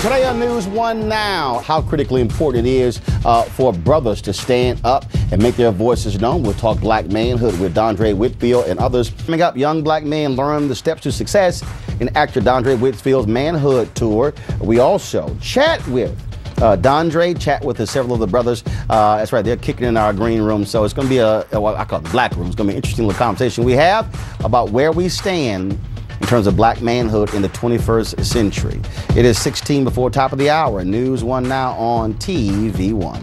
Today on News One Now, how critically important it is for brothers to stand up and make their voices known. We'll talk black manhood with Dondre Whitfield and others. Coming up, young black men learn the steps to success in actor Dondre Whitfield's Manhood tour. We also chat with Dondre, chat with several of the brothers. That's right, they're kicking in our green room. So it's going to be what I call the black room. It's going to be an interesting little conversation we have about where we stand in terms of black manhood in the 21st century. It is 16 before top of the hour. News One Now on TV1.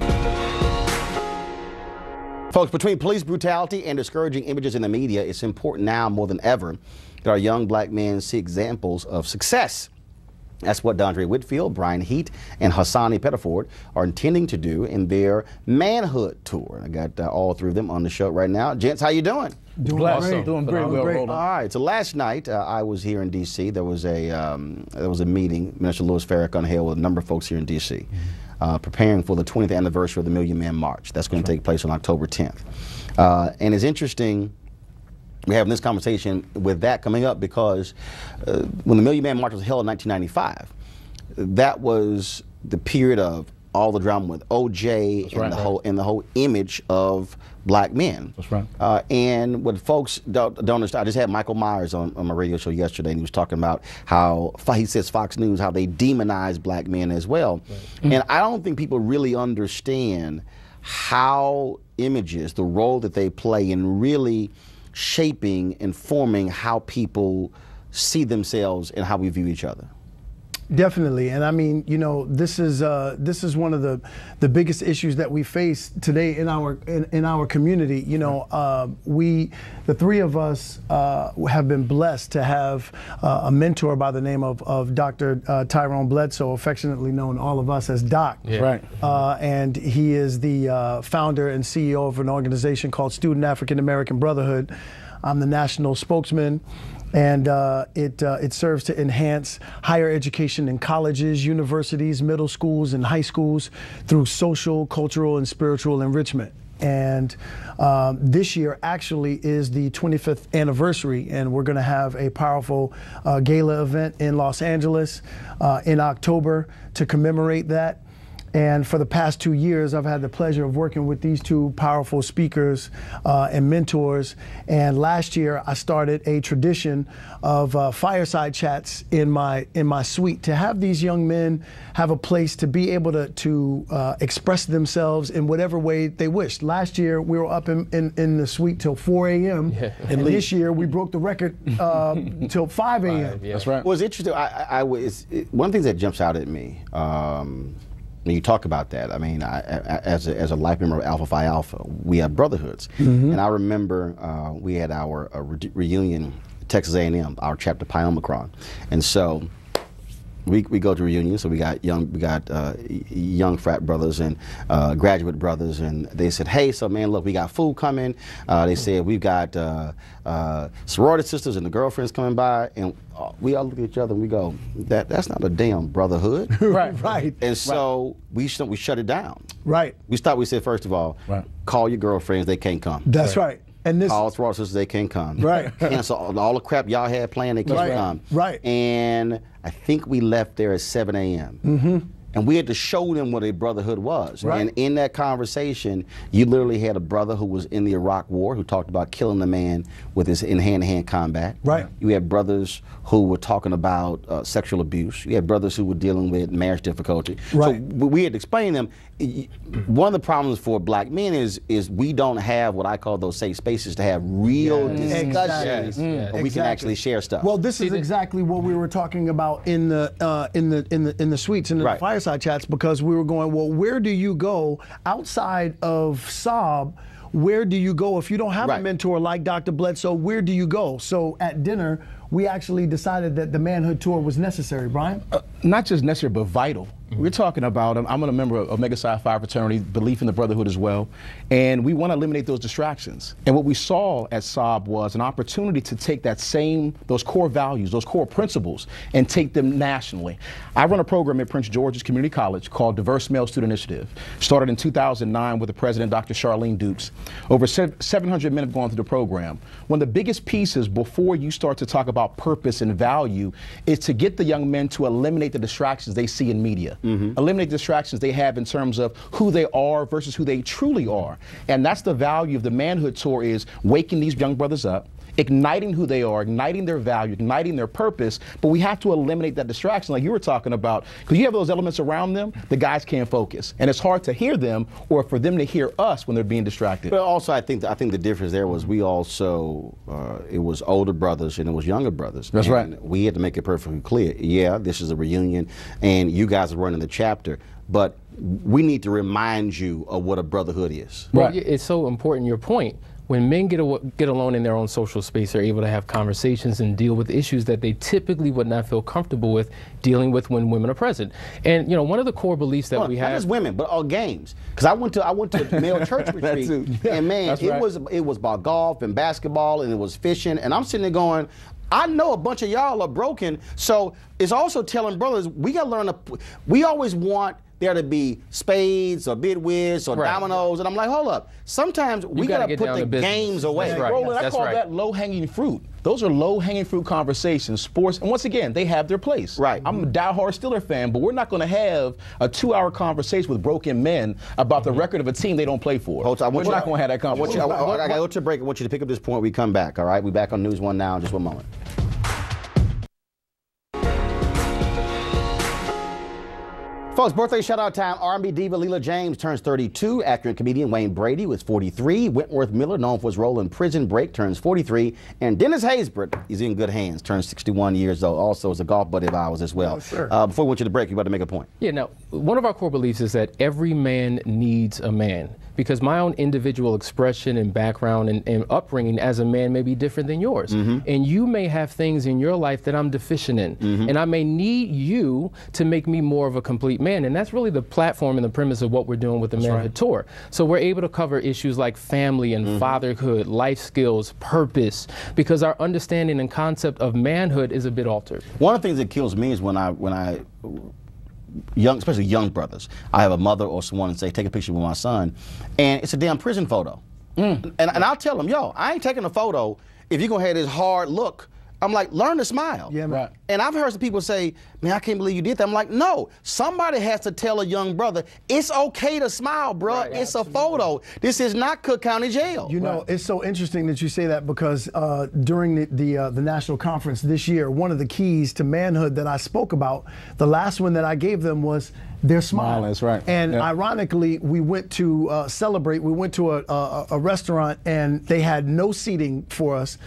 Folks, between police brutality and discouraging images in the media, it's important now more than ever that our young black men see examples of success. That's what Dondre Whitfield, Brian Heat, and Hassani Pettiford are intending to do in their Manhood tour. I got all three of them on the show right now. Gents, how you doing? Doing great. Doing great. All right. So last night I was here in D.C. There was a meeting. Minister Louis Farrakhan held with a number of folks here in D.C. Preparing for the 20th anniversary of the Million Man March. That's going to take place on October 10th. And it's interesting we're having this conversation with that coming up because when the Million Man March was held in 1995, that was the period of all the drama with OJ and the whole image of black men. That's right. And what folks don't understand, I just had Michael Myers on my radio show yesterday, and he was talking about how he says Fox News, how they demonize black men as well. Right. And I don't think people really understand how images, the role that they play in really shaping and forming how people see themselves and how we view each other. Definitely, and I mean, you know, this is one of the biggest issues that we face today in our community. You know, the three of us have been blessed to have a mentor by the name of Dr. Tyrone Bledsoe, affectionately known all of us as Doc. Yeah. Right. And he is the founder and CEO of an organization called Student African American Brotherhood. I'm the national spokesman. And it serves to enhance higher education in colleges, universities, middle schools, and high schools through social, cultural, and spiritual enrichment. And this year actually is the 25th anniversary, and we're going to have a powerful gala event in Los Angeles in October to commemorate that. And for the past 2 years, I've had the pleasure of working with these two powerful speakers and mentors. And last year, I started a tradition of fireside chats in my suite to have these young men have a place to be able to express themselves in whatever way they wished. Last year, we were up in the suite till 4 a.m. Yeah. And this year, we broke the record till 5 a.m. Yeah. That's right. Well, it's interesting. One of the things that jumps out at me, when you talk about that, I mean, as a life member of Alpha Phi Alpha, we have brotherhoods. Mm-hmm. And I remember we had our reunion at Texas A&M, our chapter Pi Omicron. And so we go to reunions, so we got young frat brothers and graduate brothers, and they said, hey, so man, look, we got food coming. They said we've got sorority sisters and the girlfriends coming by, and we all look at each other and we go, that's not a damn brotherhood. Right. And so we shut it down. Right. We said, first of all, call your girlfriends, they can't come. That's right. And this all sorority sisters, they can't come. Right. Cancel all the crap y'all had planned, they can't come. Right. And I think we left there at 7 a.m. Mm-hmm. And we had to show them what a brotherhood was. Right. And in that conversation, you literally had a brother who was in the Iraq War who talked about killing the man with his in hand-to-hand combat. Right. You had brothers who were talking about sexual abuse. You had brothers who were dealing with marriage difficulty. Right. So we had to explain them. One of the problems for black men is we don't have what I call those safe spaces to have real discussions where we can actually share stuff. Well, this is exactly what we were talking about in the suites and the fireside chats, because we were going, well, where do you go outside of Saab? Where do you go if you don't have a mentor like Dr. Bledsoe? Where do you go? So at dinner, we actually decided that the Manhood tour was necessary. Brian? Not just necessary, but vital. We're talking about, I'm a member of Omega Psi Phi fraternity, belief in the brotherhood as well, and we want to eliminate those distractions. And what we saw at SOB was an opportunity to take those core values, those core principles, and take them nationally. I run a program at Prince George's Community College called Diverse Male Student Initiative. Started in 2009 with the president, Dr. Charlene Dukes. Over 700 men have gone through the program. One of the biggest pieces before you start to talk about purpose and value is to get the young men to eliminate the distractions they see in media. Eliminate distractions they have in terms of who they are versus who they truly are. And that's the value of the Manhood Tour, is waking these young brothers up, igniting who they are, igniting their value, igniting their purpose, but we have to eliminate that distraction like you were talking about, because you have those elements around them, the guys can't focus. And it's hard to hear them or for them to hear us when they're being distracted. But also, I think the difference there was we also, it was older brothers and it was younger brothers. That's right. We had to make it perfectly clear, yeah, this is a reunion and you guys are running the chapter, but we need to remind you of what a brotherhood is. Well, it's so important, your point. When men get alone in their own social space, they're able to have conversations and deal with issues that they typically would not feel comfortable with dealing with when women are present. And you know, one of the core beliefs that we have, not just women, but all games. Because I went to a male church retreat, and man, it was about golf and basketball, and it was fishing, and I'm sitting there going, I know a bunch of y'all are broken, so it's also telling brothers we got to learn we always want there to be spades or bidwiz or dominoes, and I'm like, hold up. Sometimes we got to put the games away. Roland, I call that low-hanging fruit. Those are low-hanging fruit conversations, sports, and once again, they have their place. Right. I'm a diehard Steeler fan, but we're not going to have a 2-hour conversation with broken men about the record of a team they don't play for. We're not going to have that conversation. I got to go to a break. I want you to pick up this point. We come back, all right? We're back on News 1 now in just one moment. Folks, birthday shout-out time. R&B diva Leela James turns 32. Actor and comedian Wayne Brady was 43. Wentworth Miller, known for his role in Prison Break, turns 43. And Dennis Haysbert, he's in good hands, turns 61 years old. Also is a golf buddy of ours as well. Yes, before we went to the break, you about to make a point. Yeah, now, one of our core beliefs is that every man needs a man. Because my own individual expression and background and upbringing as a man may be different than yours. And you may have things in your life that I'm deficient in. And I may need you to make me more of a complete man. And that's really the platform and the premise of what we're doing with the Manhood Tour. So we're able to cover issues like family and fatherhood, life skills, purpose, because our understanding and concept of manhood is a bit altered. One of the things that kills me is when I especially young brothers, I have a mother or someone and say, take a picture with my son, and it's a damn prison photo. And I'll tell them, yo, I ain't taking a photo if you're going to have this hard look. I'm like, learn to smile. Yeah, right. And I've heard some people say, man, I can't believe you did that. I'm like, no, somebody has to tell a young brother, it's okay to smile, bro. Right, it's a photo. This is not Cook County Jail. You know, it's so interesting that you say that, because during the national conference this year, one of the keys to manhood that I spoke about, the last one that I gave them was their smile. That's right. And ironically, we went to celebrate. We went to a restaurant, and they had no seating for us.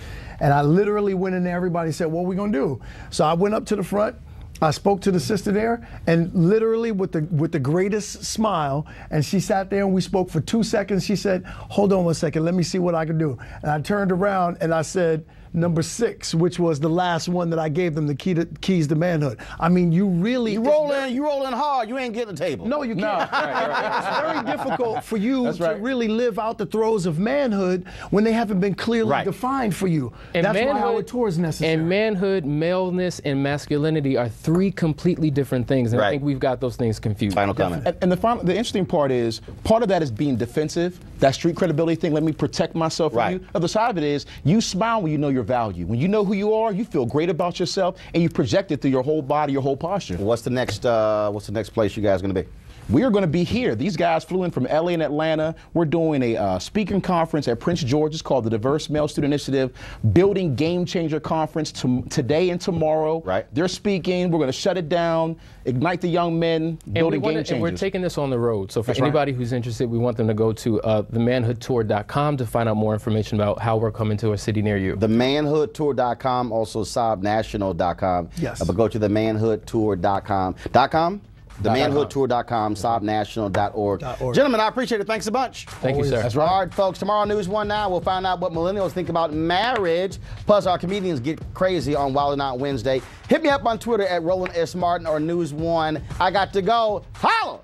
And I literally went in there, everybody said, what are we gonna do? So I went up to the front, I spoke to the sister there, and literally with the greatest smile, and she sat there and we spoke for 2 seconds. She said, hold on 1 second, let me see what I can do. And I turned around and I said, number 6, which was the last one that I gave them, the keys to manhood. I mean, you really... You rolling hard, you ain't getting the table. No, you can't. It's very difficult for you to really live out the throes of manhood when they haven't been clearly defined for you. And that's why our tour is necessary. And manhood, maleness, and masculinity are 3 completely different things, and I think we've got those things confused. Final comment. And the interesting part is, part of that is being defensive, that street credibility thing, let me protect myself from you. The other side of it is, you smile when you know your value. When you know who you are, you feel great about yourself, and you project it through your whole body, your whole posture. What's the next place you guys are going to be? We are going to be here. These guys flew in from LA and Atlanta. We're doing a speaking conference at Prince George's called the Diverse Male Student Initiative, Building Game Changer Conference today and tomorrow. They're speaking. We're going to shut it down, ignite the young men, building game changers. And we're taking this on the road. So for anybody who's interested, we want them to go to themanhoodtour.com to find out more information about how we're coming to a city near you. Themanhoodtour.com, also sobnational.com. Yes. But go to themanhoodtour.com. themanhoodtour.com, sobnational.org. Gentlemen, I appreciate it. Thanks a bunch. Thank you, sir. That's right. All right, folks. Tomorrow, News 1 Now, we'll find out what millennials think about marriage. Plus, our comedians get crazy on Wild 'N Out Wednesday. Hit me up on Twitter at Roland S. Martin or News 1. I got to go. Holla!